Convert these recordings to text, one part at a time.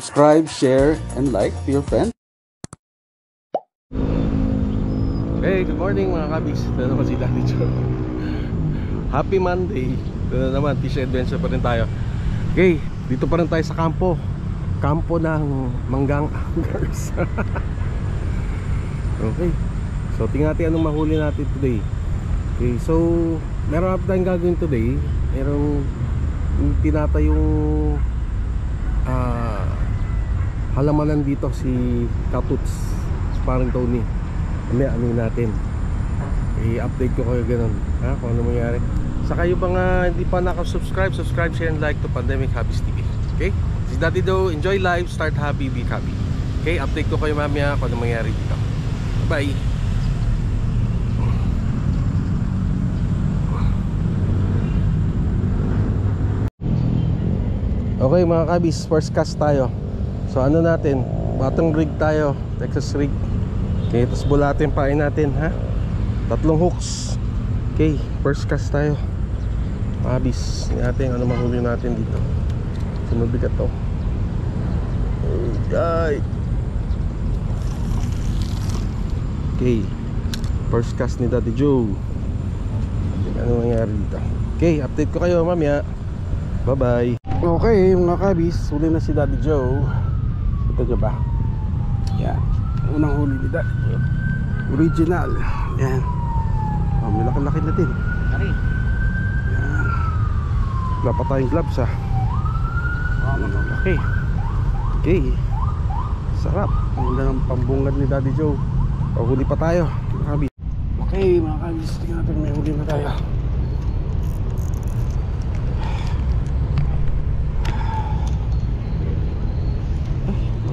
Subscribe, share, and like to your friends. Hey, good morning mga kabis. Ito naman si Daddy Joe. Happy Monday. Ito na naman, fish adventure pa rin tayo. Okay, dito pa rin tayo sa kampo. Kampo ng Manggang Anglers. Okay, so tingnan natin anong mahuli natin today. Okay, so meron natin tayong gagawin today. Merong tinatayong halamanan dito si Katuts, si parang Tony. Ano natin, i-update ko kayo ganun kung ano mangyari. Saka yung mga hindi pa nakasubscribe, subscribe, share, and like to Pandemic Hobbies TV. Okay, si Daddy Joe, enjoy life, start happy, be happy. Okay, update ko kayo mamaya kung ano mangyari dito. Bye. Okay mga kabis, first cast tayo. So ano natin, batang rig tayo, Texas rig. Okay, tapos bulatin pain natin ha. 3 hooks. Okay, first cast tayo. Kabis, natin ano mahuli natin dito. So mabigat to. Okay, first cast ni Daddy Joe. Ano nangyari dito? Okay, update ko kayo mamaya. Bye bye. Okay mga kabis, huli na si Daddy Joe. Ito nyo ba? Yan, unang huli ni Daddy Joe, original. Yan, may laki-laki na din. Yan, wala pa tayong gloves ha. Okay. Okay, sarap. Ang ganda ng pambungad ni Daddy Joe. Huli pa tayo mga kabis. Okay mga kabis, tingnan natin, may huli na tayo.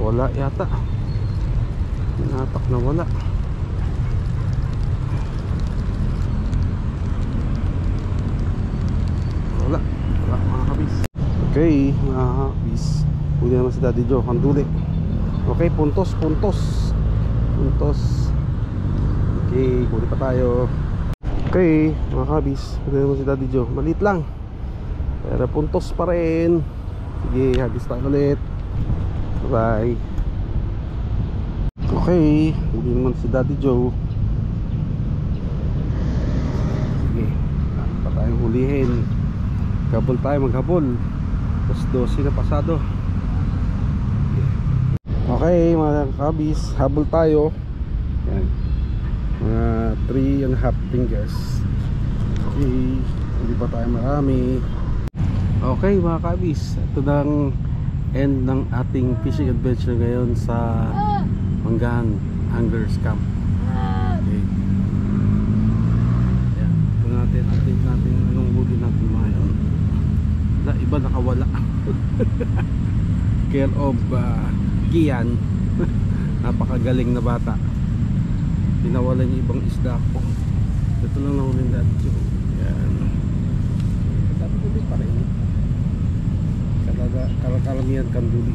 Wala yata. Pinatak na wala. Wala mga kabis. Okay mga kabis, huli naman si Daddy Joe, handuli. Okay, puntos. Okay, huli pa tayo. Okay mga kabis, huli naman si Daddy Joe. Maliit lang, pero puntos pa rin. Sige, hagis tayo ulit. Bye. Okay, huli naman si Daddy Joe. Sige, pa tayong hulihin. Habol tayo, maghabol. Tapos 12 na pasado. Okay mga kabis, habol tayo. Yan, mga 3.5 fingers. Okay, hindi pa tayo marami. Okay mga kabis, ito nang end ng ating fishing adventure ngayon sa Manggang Anglers Camp. Okay. Ayan, ito natin, update natin anong huli natin mga yun. Iba nakawala. Care of Kian. Napakagaling na bata. Pinawalan yung ibang isda ko. Ito lang nahulin dati. Ayan, dati ko din pa rin. Karamihan kanduli.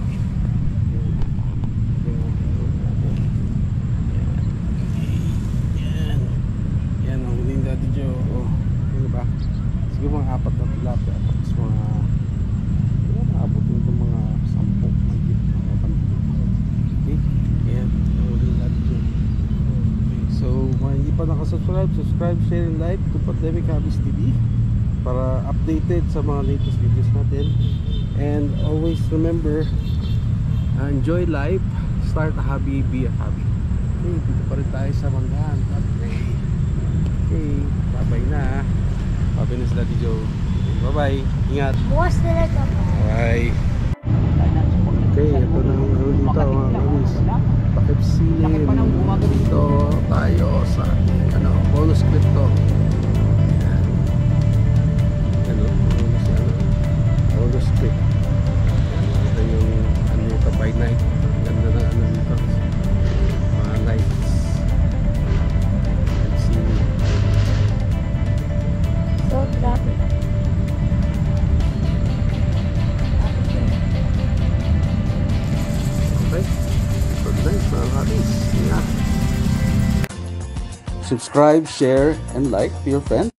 Yan ang huling Daddy Joe. Ano ba? Siguro mga 4 na tilapia. Tapos mga maabot nito mga 10 magigit mga kanduli. Okay? Yan ang huling Daddy Joe. Okay. So kung hindi pa nakasubscribe, subscribe, share, and like to Pandemic Hobbies TV para updated sa mga latest videos natin. And always remember, enjoy life, start a hobby, be a hobby. Okay, dito pa rin tayo sa Manggang. Okay, bye bye na. Bye na si Daddy Joe. Bye bye, ingat. Bukas na lang ako. Bye. Okay, ito na ang huli dito mga kamis. Takip silim. Dito tayo sa bonus clip to. Bonus clip. Ito yung ito by night. Ganda ng dito, mga lights. Let's see. So traffic. Okay, good night mga kabis. Ingat. Subscribe, share, and like to your friends.